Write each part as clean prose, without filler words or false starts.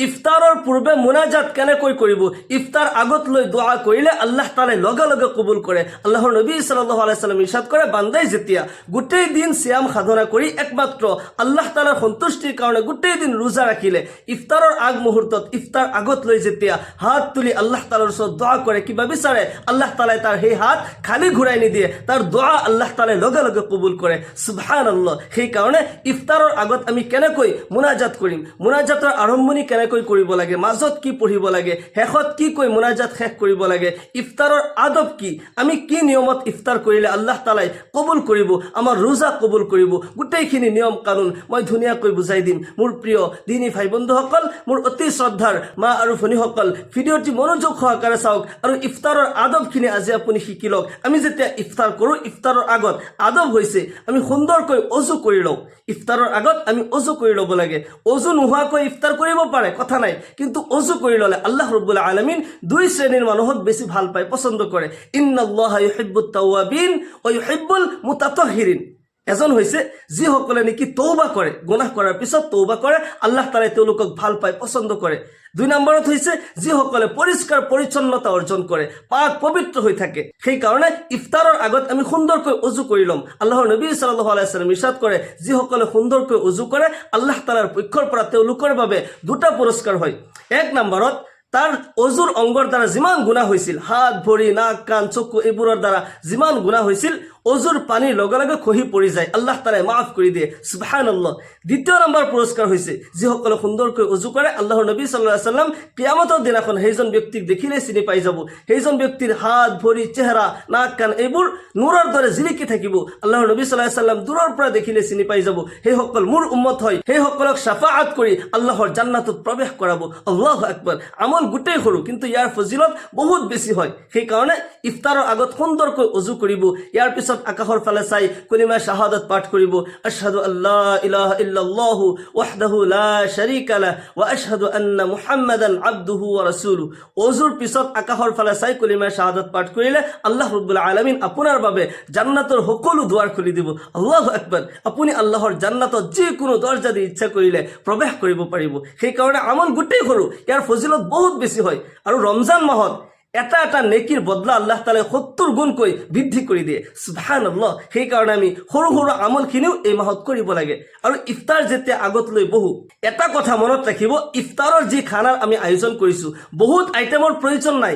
ইফতাৰৰ পূৰ্বে মুনাজাত কেনেকৈ কৰিব ইফতাৰ আগত লৈ দোয়া কৰিলে আল্লাহ তাআলাই লগে লগে কবুল কৰে আল্লাহৰ নবী সাল্লাল্লাহু আলাইহি সাল্লাম ইৰশাদ কৰে বান্দাই যেতিয়া গোটেই দিন সিয়াম সাধনা কৰি একমাত্ৰ আল্লাহ তাআলাৰ সন্তুষ্টিৰ কাৰণে গোটেই দিন ৰোজা ৰাখিলে ইফতাৰৰ আগ মুহূৰ্তত ইফতাৰ আগত লৈ যেতিয়া হাত তুলি আল্লাহ তাআলাৰ ওচৰত দোয়া কৰে কিবা বিচাৰে আল্লাহ তাআলাই তাৰ সেই হাত খালি ঘূৰাই নিদিয়ে তাৰ দোয়া আল্লাহ তাআলাই লগে লগে কবুল কৰে সুবহানাল্লাহ সেই কাৰণে ইফতাৰৰ আগত আমি কেনেকৈ মুনাজাত কৰিম মুনাজাতৰ আৰম্ভণি কেনেকৈ কৰিব লাগে মাজত কি পঢ়িব লাগে শেষত কি কৈ মুনাজাত শেষ কৰিব লাগে ইফতাৰৰ আদব কি আমি কি নিয়মত ইফতাৰ কৰিলে আল্লাহ তাআলাই কবুল কৰিব আমাৰ ৰোজা কবুল কৰিব গোটেইখিনি নিয়ম কানুন মই ধুনীয়াকৈ বুজাই দিম মোৰ প্ৰিয় দিনী ভাই বন্ধুসকল মোৰ অতি শ্ৰদ্ধাৰ মা আৰু ভনীসকল ভিডিঅ'টি মনোযোগ সহকাৰে চাওক আৰু ইফতাৰৰ আদবখিনি আজি আপুনি শিকি লওক আমি যেতিয়া ইফতাৰ কৰোঁ ইফতাৰৰ আগত আদব হৈছে আমি সুন্দৰকৈ অজু কৰি লওঁ ইফতাৰৰ আগত আমি অজু কৰি ল'ব লাগে অজু নোহোৱাকৈ ইফতাৰ কৰিব পাৰে কথা নাই কিন্তু অজু কৰি ল'লে আল্লাহ ৰাব্বুল আলামিন দুই শ্ৰেণীৰ মানুহক বেছি ভাল পায় পছন্দ কৰে ইন্নাল্লাহা ইউহিব্বুত তাওয়াবিন ওয়া ইউহিব্বুল মুতাতাহহিৰিন এজন হৈছে যিসকলে নেকি তওবা কৰে গুনাহ কৰাৰ পিছত তওবা কৰে আল্লাহ তাআলাই তেওঁলোকক ভাল পায় পছন্দ কৰে দুই নম্বৰত হৈছে যিসকলে পৰিষ্কাৰ পৰিচ্ছন্নতা অৰ্জন কৰে পাক পবিত্ৰ হৈ থাকে সেই কাৰণে ইফতাৰৰ আগত আমি সুন্দৰকৈ অজু কৰি ল'ম আল্লাহৰ নবী সাল্লাল্লাহু আলাইহি সাল্লাম ইৰশাদ কৰে যিসকলে সুন্দৰকৈ অজু কৰে আল্লাহ তাআলাৰ পক্ষৰ পৰা তেওঁলোকৰ বাবে দুটা পুৰস্কাৰ হয় এক নম্বৰত তাৰ অজুৰ অংগৰ দ্বাৰা যিমান গুনাহ হৈছিল হাত ভৰি নাক কাণ চকু এইবোৰৰ দ্বাৰা যিমান গুনাহ হৈছিল অজুৰ পানীৰ লগে লগে খহি পৰি যায় আল্লাহ তাআলাই মাফ কৰি দিয়ে সুবহানাল্লাহ দ্বিতীয় নম্বৰ পুৰস্কাৰ হৈছে যিসকলে সুন্দৰকৈ অজু কৰে আল্লাহৰ নবী সাল্লাল্লাহু আলাইহি সাল্লাম কিয়ামতৰ দিনাখন সেইজন ব্যক্তিক দেখিলে চিনি পাই যাব সেইজন ব্যক্তিৰ হাত ভৰি চেহাৰা নাক কাণ এইবোৰ নূৰৰ দৰে জিলিকি থাকিব আল্লাহৰ নবী সাল্লাল্লাহু আলাইহি সাল্লাম দূৰৰ পৰা দেখিলে চিনি পাই যাব সেইসকল মোৰ উম্মত হয় সেইসকলক শাফাআত কৰি আল্লাহৰ জান্নাতত প্ৰৱেশ কৰাব আল্লাহু আকবাৰ আমল গোটেই সৰু কিন্তু ইয়াৰ ফজিলত বহুত বেছি হয় সেই কাৰণে ইফতাৰৰ আগত সুন্দৰকৈ অজু কৰিব ইয়াৰ পিছত আকাশৰ ফালে চাই কলিমা শাহাদাত পাঠ কৰিব আশহাদু আল্লা ইলাহা ইল্লাল্লাহু ওয়াহদাহু লা শাৰীকা লা ওয়া আশহাদু আন্না মুহাম্মাদান আবদুহু ওয়া ৰাসূলুহু অজুৰ পিছত আকাশৰ ফালে চাই কলিমা শাহাদাত পাঠ কৰিলে আল্লাহ ৰাব্বুল আলামিন আপোনাৰ বাবে জান্নাতৰ সকলো দুৱাৰ খুলি দিব আল্লাহু আকবাৰ আপুনি আল্লাহৰ জান্নাতত যিকোনো দৰজা দি ইচ্ছা কৰিলে প্ৰৱেশ কৰিব পাৰিব সেই কাৰণে আমল গোটেই সৰু ইয়াৰ ফজিলত বহুত বেছি হয় আৰু ৰমজান মাহত এটা এটা নেকিৰ বদলা আল্লাহ তাআলাই 70 গুণকৈ বৃদ্ধি কৰি দিয়ে সুবহানাল্লাহ সেই কাৰণে আমি সৰু সৰু আমলখিনিও এই মাহত কৰিব লাগে আৰু ইফতাৰ যেতিয়া আগত লৈ বহু এটা কথা মনত ৰাখিব ইফতাৰৰ যি খানাৰ আমি আয়োজন কৰিছো বহুত আইটেমৰ প্ৰয়োজন নাই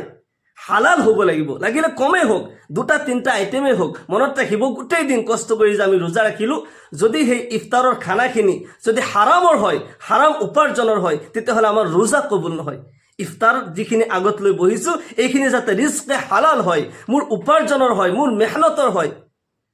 হালাল হ'ব লাগিব লাগিলে কমেই হোক দুটা তিনটা আইটেমেই হোক মনত ৰাখিব গোটেই দিন কষ্ট কৰি যে আমি ৰোজা ৰাখিলো যদি সেই ইফতাৰৰ খানাখিনি যদি হাৰামৰ হয় হাৰাম উপাৰ্জনৰ হয় তেতিয়াহ'লে আমাৰ ৰোজা কবুল নহয় ইফতাৰ যিখিনি আগত লৈ বহিছো এইখিনি যাতে ৰিজকে হালাল হয় মোৰ উপাৰ্জনৰ হয় মোৰ মেহনতৰ হয়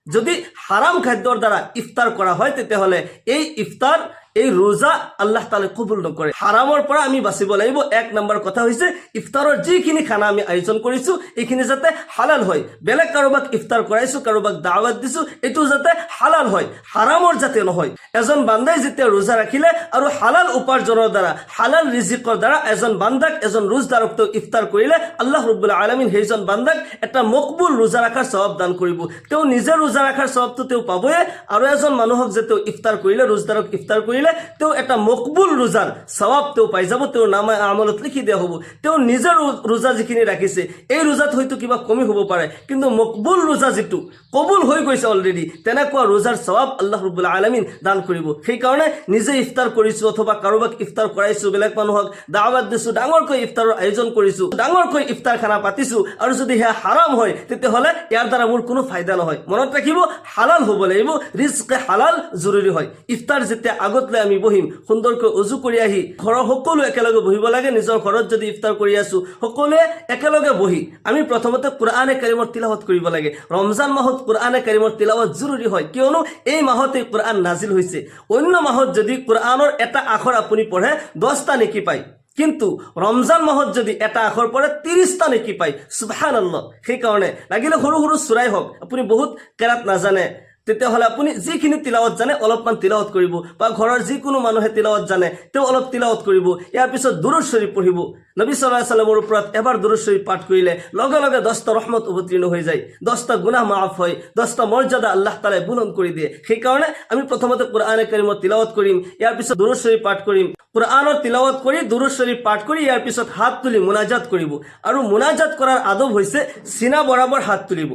যদি হাৰাম খাদ্যৰ দ্বাৰা ইফতাৰ কৰা হয় তেতিয়াহ'লে এই ইফতাৰ এই ৰোজা আল্লাহ তাআলা কবুল নকৰে হাৰামৰ পৰা আমি বাচিব লাগিব এক নম্বৰ কথা হৈছে ইফতাৰৰ যিখিনি খানা আমি আয়োজন কৰিছো এইখিনি যাতে হালাল হয় বেলেগ কাৰোবাক ইফতাৰ কৰাইছো কাৰোবাক দাওয়াত দিছো এটো যাতে হালাল হয় হাৰামৰ যাতে নহয় এজন বান্দাই যেতিয়া ৰোজা ৰাখিলে আৰু হালাল উপাৰ্জনৰ দ্বাৰা হালাল ৰিজিকৰ দ্বাৰা এজন বান্দাক এজন ৰোজদাৰক ইফতাৰ কৰিলে আল্লাহ ৰাব্বুল আলামিন সেইজন বান্দাক এটা মকবুল ৰোজা ৰাখাৰ সওয়াব দান কৰিব তেওঁ নিজে ৰোজা ৰাখাৰ সওয়াবটো তেওঁ পাবই আৰু এজন মানুহক যে তেওঁ ইফতাৰ কৰিলে ৰোজদাৰক ইফতাৰ কৰিলে তেও এটা মকবুল ৰোজাৰ সওয়াব তেও পাই যাব তেও নামে আমলত লিখি দিয়া হ'ব তেও নিজৰ ৰোজা যিখিনি ৰাখিছে এই ৰোজাত হয়তো কিবা কমি হ'ব পাৰে কিন্তু মকবুল ৰোজা যেটো কবুল হৈ গৈছে অলৰেডি তেনেকুৱা ৰোজাৰ সওয়াব আল্লাহ ৰাব্বুল আলামিন দান কৰিব সেই কাৰণে নিজে ইফতাৰ কৰিছো অথবা কাৰোবাক ইফতাৰ কৰাইছো বেলেগ মানুহক দাওয়াত দিছো ডাঙৰকৈ ইফতাৰৰ আয়োজন কৰিছো ডাঙৰকৈ ইফতাৰ খানা পাতিছো আৰু যদি হে হাৰাম হয় তেতিয়াহ'লে ইয়াৰ দ্বাৰা মোৰ কোনো ফায়দা নহয় মনত ৰাখিব হালাল হ'ব লাগিব ৰিজকে হালাল জৰুৰী হয় ইফতাৰ যেতিয়া আগত আমি বহিম সুন্দৰকৈ অজু কৰি আহি ঘৰৰ সকলো একেলগে বহিব লাগে নিজৰ ঘৰত যদি ইফতাৰ কৰি আছো সকলোৱে একেলগে বহি আমি প্ৰথমতে কোৰআনে কাৰিমৰ তিলাওয়াত কৰিব লাগে ৰমজান মাহত কোৰআনে কাৰিমৰ তিলাওয়াত জৰুৰী হয় কিয়নো এই মাহতে কোৰআন নাজিল হৈছে অন্য মাহত যদি কোৰআনৰ এটা আখৰ আপুনি পঢ়ে 10টা নেকি পায় কিন্তু ৰমজান মাহত যদি এটা আখৰ পৰে 30টা নেকি পায় সুবহানাল্লাহ সেই কাৰণে লাগিলে সৰু সৰু সূৰাই হওক আপুনি বহুত কেৰাত নাজানে তেতিয়াহ'লে আপুনি যিখিনি তিলাৱত জানে অলপমান তিলাৱত কৰিব, বা ঘৰৰ যিকোনো মানুহে তিলাৱত জানে তেওঁ অলপ তিলাৱত কৰিব। ইয়াৰ পিছত দুৰুদ শৰীফ পঢ়িব। নবী সাল্লাল্লাহু আলাইহি ওয়াসাল্লামৰ ওপৰত এবাৰ দুৰুদ শৰীফ পাঠ কৰিলে লগে লগে 10টা ৰহমত অৱতীৰ্ণ হৈ যায়, 10টা গুনাহ মাফ হয়, 10টা মৰ্যাদা আল্লাহ তাআলাই বুলন্দ কৰি দিয়ে। সেইকাৰণে আমি প্ৰথমতে কোৰআনে কাৰিমত তিলাৱত কৰিম, ইয়াৰ পিছত দুৰুদ শৰীফ পাঠ কৰিম। কোৰআনৰ তিলাৱত কৰি দুৰুদ শৰীফ পাঠ কৰি ইয়াৰ পিছত হাত তুলি মুনাজাত কৰিব। আৰু মুনাজাত কৰাৰ আদব হৈছে সিনা বৰাবৰ হাত তুলিব।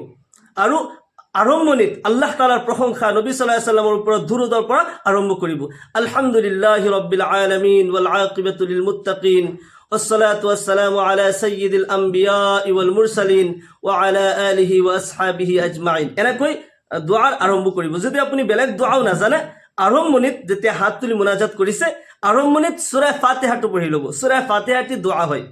আৰু আৰম্ভণিত আল্লাহ তাআলাৰ প্ৰশংসা নবী সাল্লাল্লাহু আলাইহি ওয়াসাল্লামৰ ওপৰত দুৰুদৰ পৰা আৰম্ভ কৰিব। আলহামদুলিল্লাহি ৰাব্বিল আলামিন ওয়াল আকিবাতু লিল মুত্তাকিন ওয়াসসালাতু ওয়াসসালামু আলা সাইয়্যিদিল আমবিয়া ওয়াল মুরসালিন ওয়া আলা আলিহি ওয়া আসহাবিহি আজমাইন। এনেকৈ দোৱাৰ আৰম্ভ কৰিব। যদি আপুনি বেলেগ দোৱাও নাজানে, আৰম্ভণিত যেতিয়া হাত তুলি মুনাজাত কৰিছে আৰম্ভণিত সূৰা ফাতিহাটো পঢ়ি ল'ব। সূৰা ফাতিহাটি দোৱা হয়।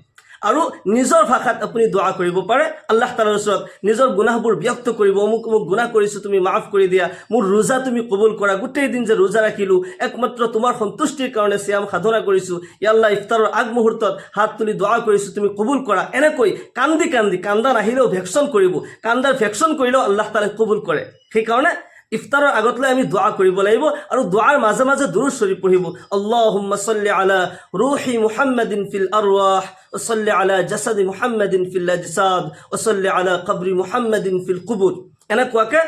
আৰু নিজৰ ভাষাত আপুনি দোৱা কৰিব পাৰে। আল্লাহ তাআলাৰ ওচৰত নিজৰ গুনাহবোৰ ব্যক্ত কৰিব। অমুক অমুক গুনাহ কৰিছোঁ, তুমি মাফ কৰি দিয়া, মোৰ ৰোজা তুমি কবুল কৰা, গোটেই দিন যে ৰোজা ৰাখিলোঁ একমাত্ৰ তোমাৰ সন্তুষ্টিৰ কাৰণে সিয়াম সাধনা কৰিছোঁ, ইয়া আল্লাহ ইফতাৰৰ আগমুহূৰ্তত হাত তুলি দোৱা কৰিছোঁ, তুমি কবুল কৰা। এনেকৈ কান্দি কান্দি, কান্দা নাহিলেও ভেকশ্যন কৰিব, কান্দাৰ ভেকশ্যন কৰিলেও আল্লাহ তাআলাই কবুল কৰে। সেইকাৰণে ইফতাৰৰ আগতলৈ আমি দোৱা কৰিব লাগিব। আৰু দোৱাৰ মাজে মাজে দুৰুদ শৰীফ পঢ়িব। আল্লাহুম্মা সাল্লি আলা রূহি মুহাম্মাদিন ফিল আরওয়াহ وصل على جسد محمد في الأجساد وصل على قبر محمد في القبور। এনেকুৱাকে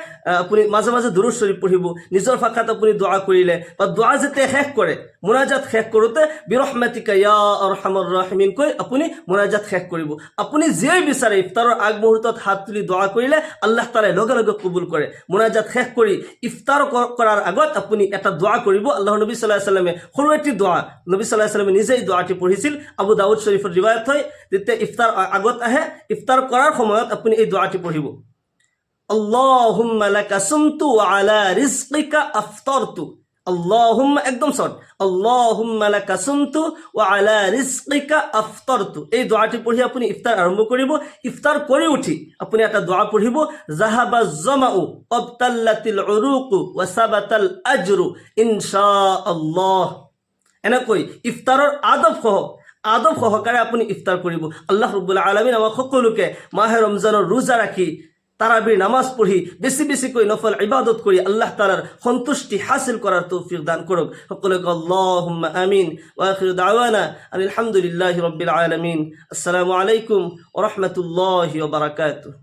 আপুনি মাজে মাজে দুৰুদ শৰীফ পঢ়িব। নিজৰ ভাষাত আপুনি দোৱা কৰিলে বা দোৱা যেতিয়া শেষ কৰে, মুনাজাত শেষ কৰোঁতে বিৰহমাতিকা ইয়া আৰহামাৰ ৰাহিমিন কৈ আপুনি মুনাজাত শেষ কৰিব। আপুনি যিয়েই বিচাৰে ইফতাৰৰ আগমুহূৰ্তত হাত তুলি দোৱা কৰিলে আল্লাহ তাআলাই লগে লগে কবুল কৰে। মুনাজাত শেষ কৰি ইফতাৰ কৰাৰ আগত আপুনি এটা দোৱা কৰিব। আল্লাহৰ নবী সাল্লাল্লাহু আলাইহি ওয়াসাল্লামে সৰু এটি দোৱা, নবী সাল্লাল্লাহু আলাইহি ওয়াসাল্লামে নিজেই দোৱাটি পঢ়িছিল। আবু দাউদ শৰীফৰ ৰিৱায়াত হয়, যেতিয়া ইফতাৰ আগত আহে, ইফতাৰ কৰাৰ সময়ত আপুনি এই দোৱাটি পঢ়িব। আল্লাহুম্মা লাকা সুমতু ওয়া আলা রিজকিকা আফতারতু। আল্লাহুম্মা একদম শর্ট, আল্লাহুম্মা লাকা সুমতু ওয়া আলা রিজকিকা আফতারতু। এই দোয়াটি পঢ়ি আপুনি ইফতাৰ আৰম্ভ কৰিব। ইফতাৰ কৰি উঠি আপুনি এটা দোৱা পঢ়িব, জাহাবা জামাউ আবতাল্লাতিল উৰুকু ওয়া সাবাতাল আজৰু ইনশাআল্লাহ। এনেকৈ ইফতাৰৰ আদব সহকাৰে আপুনি ইফতাৰ কৰিব। আল্লাহ ৰাব্বুল আলামিন আমাক সকলোকে মাহে ৰমজানৰ ৰোজা ৰাখি তাৰাবিৰ নামাজ পঢ়ি বেছি বেছিকৈ নফল ইবাদত কৰি আল্লাহ তাআলাৰ সন্তুষ্টি হাসিল কৰাৰ তৌফিক দান কৰক। সকলোকে আল্লাহুম্মা আমিন। ওয়া আখিৰু দাওয়ানা আনিল হামদুলিল্লাহি ৰাব্বিল আলামিন। আসসালামু আলাইকুম ওয়া ৰাহমাতুল্লাহি ওয়া বাৰাকাতুহু।